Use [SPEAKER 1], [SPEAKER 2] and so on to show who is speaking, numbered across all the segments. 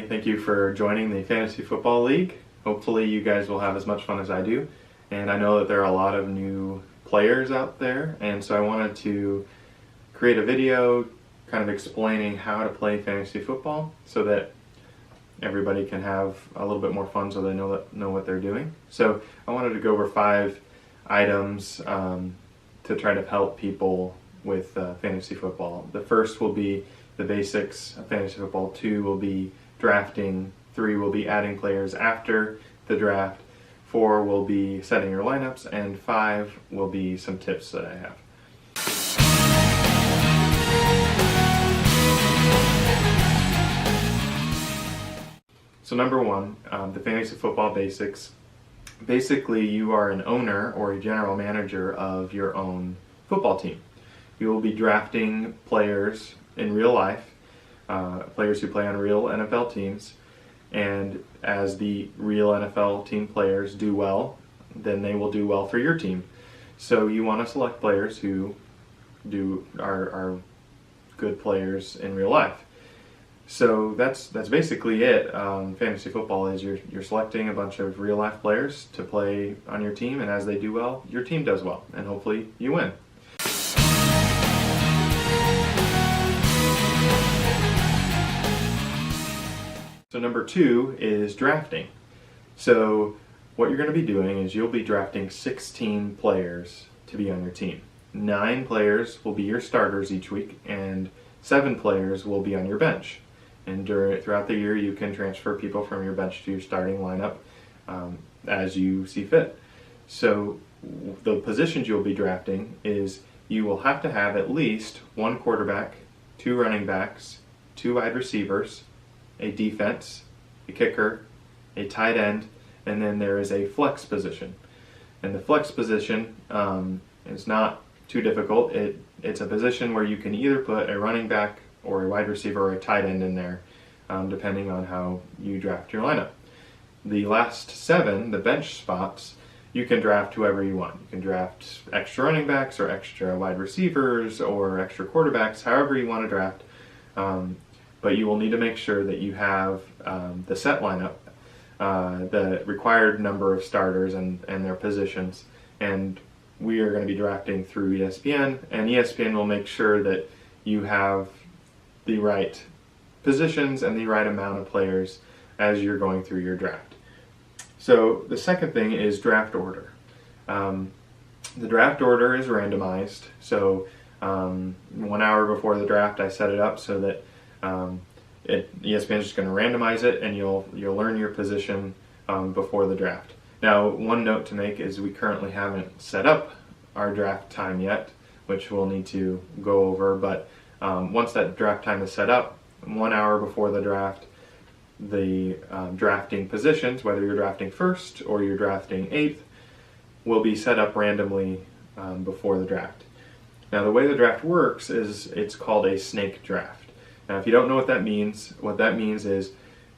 [SPEAKER 1] thank you for joining the Fantasy Football League. Hopefully you guys will have as much fun as I do. And I know that there are a lot of new players out there, and so I wanted to create a video kind of explaining how to play fantasy football so that everybody can have a little bit more fun so they know what they're doing. So I wanted to go over 5 items to try to help people with fantasy football. The first will be the basics of fantasy football. 2 will be drafting. 3 will be adding players after the draft. 4 will be setting your lineups, and 5 will be some tips that I have. So number 1, the fantasy football basics. Basically, you are an owner or a general manager of your own football team. You will be drafting players in real life, players who play on real NFL teams, and as the real NFL team players do well, then they will do well for your team. So you want to select players who are good players in real life. So that's basically it. Fantasy football is you're selecting a bunch of real life players to play on your team, and as they do well, your team does well, and hopefully you win. So number 2 is drafting. So what you're going to be doing is you'll be drafting 16 players to be on your team. 9 players will be your starters each week, and 7 players will be on your bench. And throughout the year, you can transfer people from your bench to your starting lineup as you see fit. So the positions you'll be drafting is you will have to have at least 1 quarterback, 2 running backs, 2 wide receivers, a defense, a kicker, a tight end, and then there is a flex position. And the flex position is not too difficult. It's a position where you can either put a running back or a wide receiver or a tight end in there, depending on how you draft your lineup. The last 7, the bench spots, you can draft whoever you want. You can draft extra running backs or extra wide receivers or extra quarterbacks, however you want to draft. But you will need to make sure that you have the set lineup, the required number of starters and their positions. And we are going to be drafting through ESPN, and ESPN will make sure that you have the right positions and the right amount of players as you're going through your draft. So the second thing is draft order. The draft order is randomized. So 1 hour before the draft, I set it up so that ESPN is just going to randomize it, and you'll learn your position before the draft. Now, one note to make is we currently haven't set up our draft time yet, which we'll need to go over. But once that draft time is set up, 1 hour before the draft, the drafting positions, whether you're drafting first or you're drafting 8th, will be set up randomly before the draft. Now, the way the draft works is it's called a snake draft. Now, if you don't know what that means is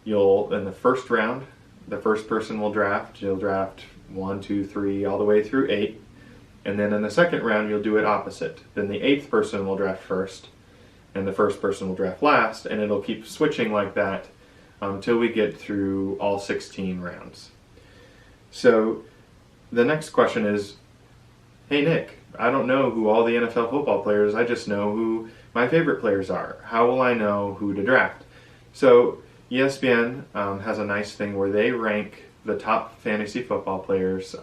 [SPEAKER 1] in the first round, the first person will draft. You'll draft 1, 2, 3, all the way through 8. And then in the second round, you'll do it opposite. Then the 8th person will draft first, and the first person will draft last, and it'll keep switching like that until we get through all 16 rounds. So the next question is, hey Nick, I don't know who all the NFL football players, I just know who my favorite players are. How will I know who to draft? So ESPN has a nice thing where they rank the top fantasy football players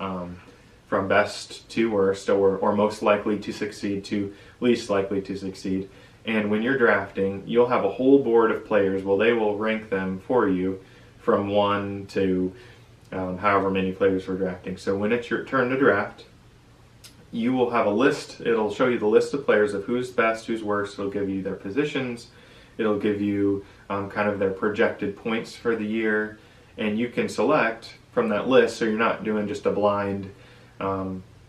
[SPEAKER 1] from best to worst, or most likely to succeed to least likely to succeed. And when you're drafting, you'll have a whole board of players. Well, they will rank them for you from 1 to however many players we're drafting. So when it's your turn to draft, you will have a list. It'll show you the list of players of who's best, who's worst. It'll give you their positions. It'll give you kind of their projected points for the year. And you can select from that list, so you're not doing just a blind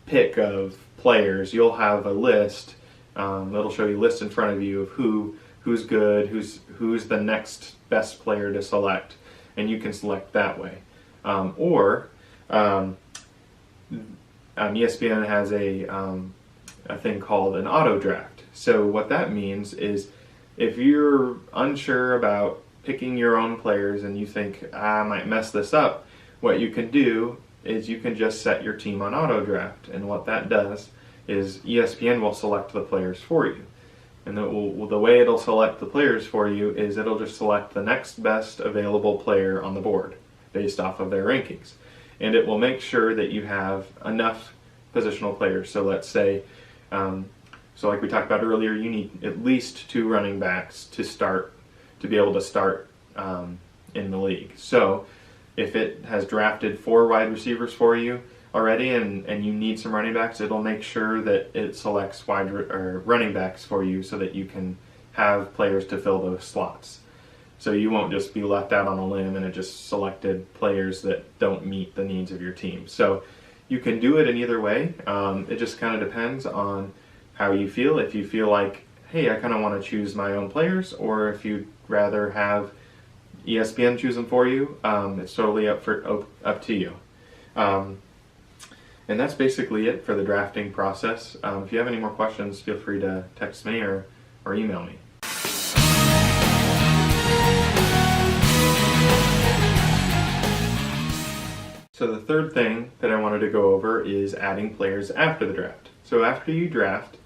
[SPEAKER 1] pick of players. You'll have a list that'll show you a list in front of you of who's good, who's the next best player to select. And you can select that way. ESPN has a thing called an auto draft. So what that means is if you're unsure about picking your own players and you think, I might mess this up, what you can do is you can just set your team on auto draft, and what that does is ESPN will select the players for you. And the way it'll select the players for you is it'll just select the next best available player on the board based off of their rankings. And it will make sure that you have enough positional players. So let's say, so like we talked about earlier, you need at least 2 running backs to be able to start in the league. So if it has drafted 4 wide receivers for you already and you need some running backs, it'll make sure that it selects running backs for you so that you can have players to fill those slots. So you won't just be left out on a limb and it just selected players that don't meet the needs of your team. So you can do it in either way. It just kind of depends on how you feel. If you feel like, hey, I kind of want to choose my own players, or if you'd rather have ESPN choose them for you, it's totally up to you. And that's basically it for the drafting process. If you have any more questions, feel free to text me or email me. So the third thing that I wanted to go over is adding players after the draft. So after you draft,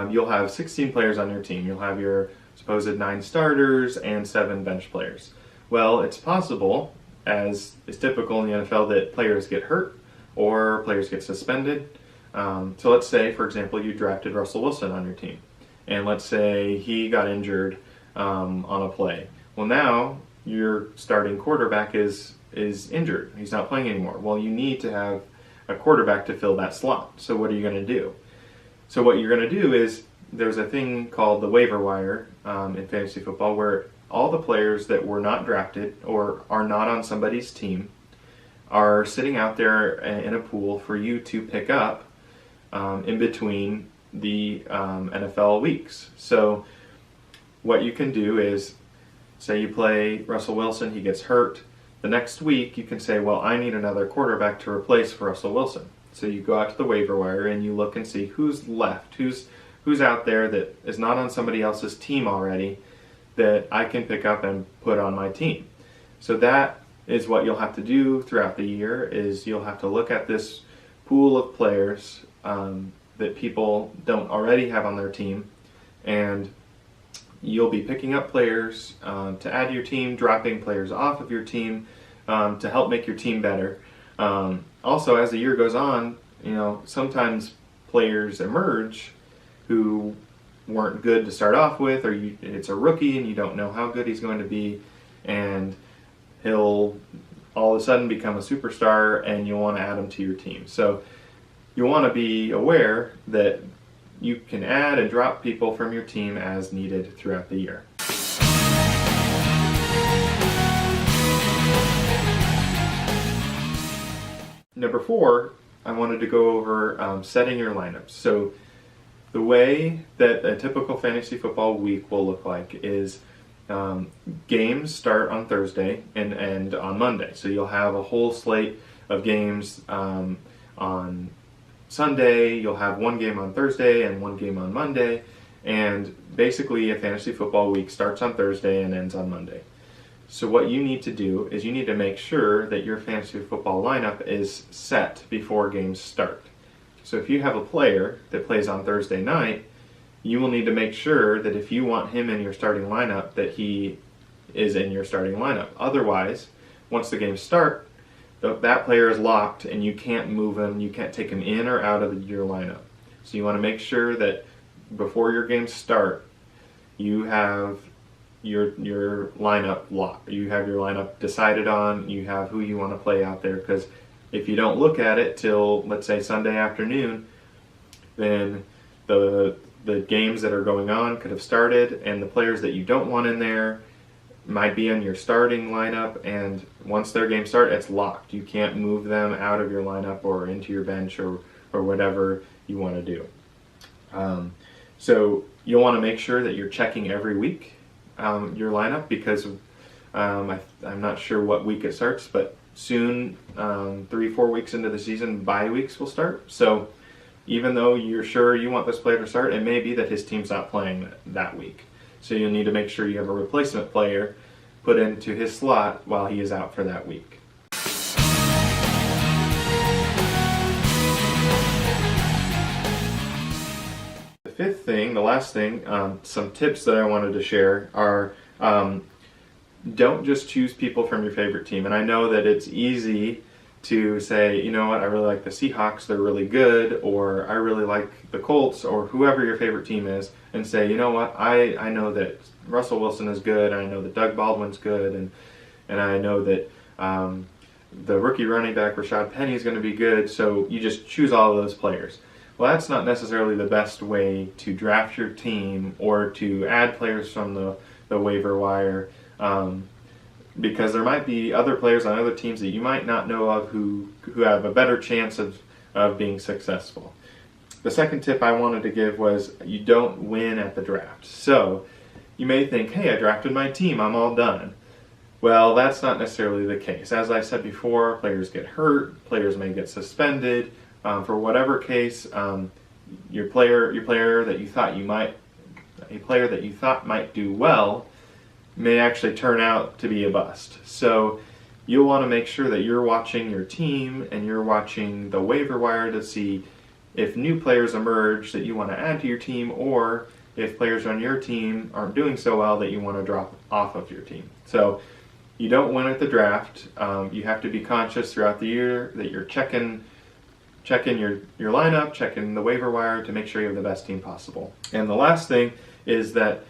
[SPEAKER 1] you'll have 16 players on your team. You'll have your supposed 9 starters and 7 bench players. Well, it's possible, as is typical in the NFL, that players get hurt or players get suspended. So let's say, for example, you drafted Russell Wilson on your team, and let's say he got injured on a play. Well, now your starting quarterback is injured. He's not playing anymore. Well, you need to have a quarterback to fill that slot. So what are you going to do? So what you're going to do is there's a thing called the waiver wire in fantasy football where all the players that were not drafted or are not on somebody's team are sitting out there in a pool for you to pick up in between the NFL weeks. So what you can do is, say you play Russell Wilson, he gets hurt. The next week you can say, well, I need another quarterback to replace for Russell Wilson. So you go out to the waiver wire and you look and see who's left, who's out there that is not on somebody else's team already that I can pick up and put on my team. So that is what you'll have to do throughout the year, is you'll have to look at this pool of players that people don't already have on their team, and you'll be picking up players to add to your team, dropping players off of your team to help make your team better. Also, as the year goes on, sometimes players emerge who weren't good to start off with, or it's a rookie and you don't know how good he's going to be, and he'll all of a sudden become a superstar and you'll want to add him to your team. So you want to be aware that you can add and drop people from your team as needed throughout the year. Number 4, I wanted to go over setting your lineups. So the way that a typical fantasy football week will look like is games start on Thursday and end on Monday. So you'll have a whole slate of games on Sunday. You'll have one game on Thursday and one game on Monday. And basically a fantasy football week starts on Thursday and ends on Monday. So what you need to do is you need to make sure that your fantasy football lineup is set before games start. So if you have a player that plays on Thursday night, you will need to make sure that if you want him in your starting lineup, that he is in your starting lineup. Otherwise, once the games start, that player is locked and you can't move him, you can't take him in or out of your lineup. So you want to make sure that before your games start, you have your lineup locked. You have your lineup decided on, you have who you want to play out there, because if you don't look at it till, let's say, Sunday afternoon, then the games that are going on could have started, and the players that you don't want in there might be in your starting lineup, and once their games start, it's locked. You can't move them out of your lineup or into your bench or whatever you want to do. So you'll want to make sure that you're checking every week your lineup, because I'm not sure what week it starts, but soon, 3-4 weeks into the season, bye weeks will start. So even though you're sure you want this player to start, it may be that his team's not playing that week. So you'll need to make sure you have a replacement player put into his slot while he is out for that week. The fifth thing, the last thing, some tips that I wanted to share are don't just choose people from your favorite team. And I know that it's easy to say, you know what, I really like the Seahawks, they're really good, or I really like the Colts, or whoever your favorite team is, and say, you know what, I know that Russell Wilson is good, and I know that Doug Baldwin's good, and I know that the rookie running back Rashad Penny is going to be good, so you just choose all of those players. Well, that's not necessarily the best way to draft your team or to add players from the waiver wire, because there might be other players on other teams that you might not know of who have a better chance of being successful. The second tip I wanted to give was you don't win at the draft. So you may think, hey, I drafted my team, I'm all done. Well, that's not necessarily the case. As I said before, players get hurt, players may get suspended. For whatever case, your player that you thought might do well may actually turn out to be a bust. So you'll want to make sure that you're watching your team and you're watching the waiver wire to see if new players emerge that you want to add to your team, or if players on your team aren't doing so well that you want to drop off of your team. So you don't win at the draft. You have to be conscious throughout the year that you're checking your lineup, checking the waiver wire to make sure you have the best team possible. And the last thing is that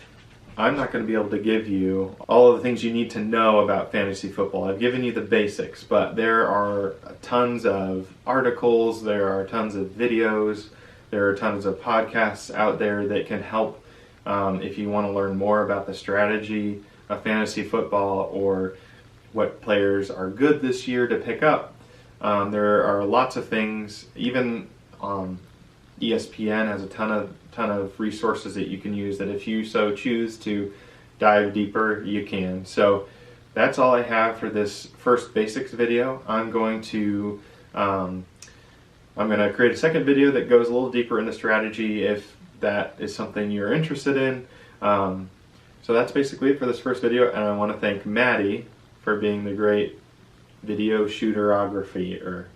[SPEAKER 1] I'm not going to be able to give you all of the things you need to know about fantasy football. I've given you the basics, but there are tons of articles, there are tons of videos, there are tons of podcasts out there that can help if you want to learn more about the strategy of fantasy football or what players are good this year to pick up. There are lots of things. Even ESPN has a ton of resources that you can use, that if you so choose to dive deeper, you can. So that's all I have for this first basics video. I'm going to create a second video that goes a little deeper into strategy if that is something you're interested in. So that's basically it for this first video, and I want to thank Maddie for being the great video shooterography or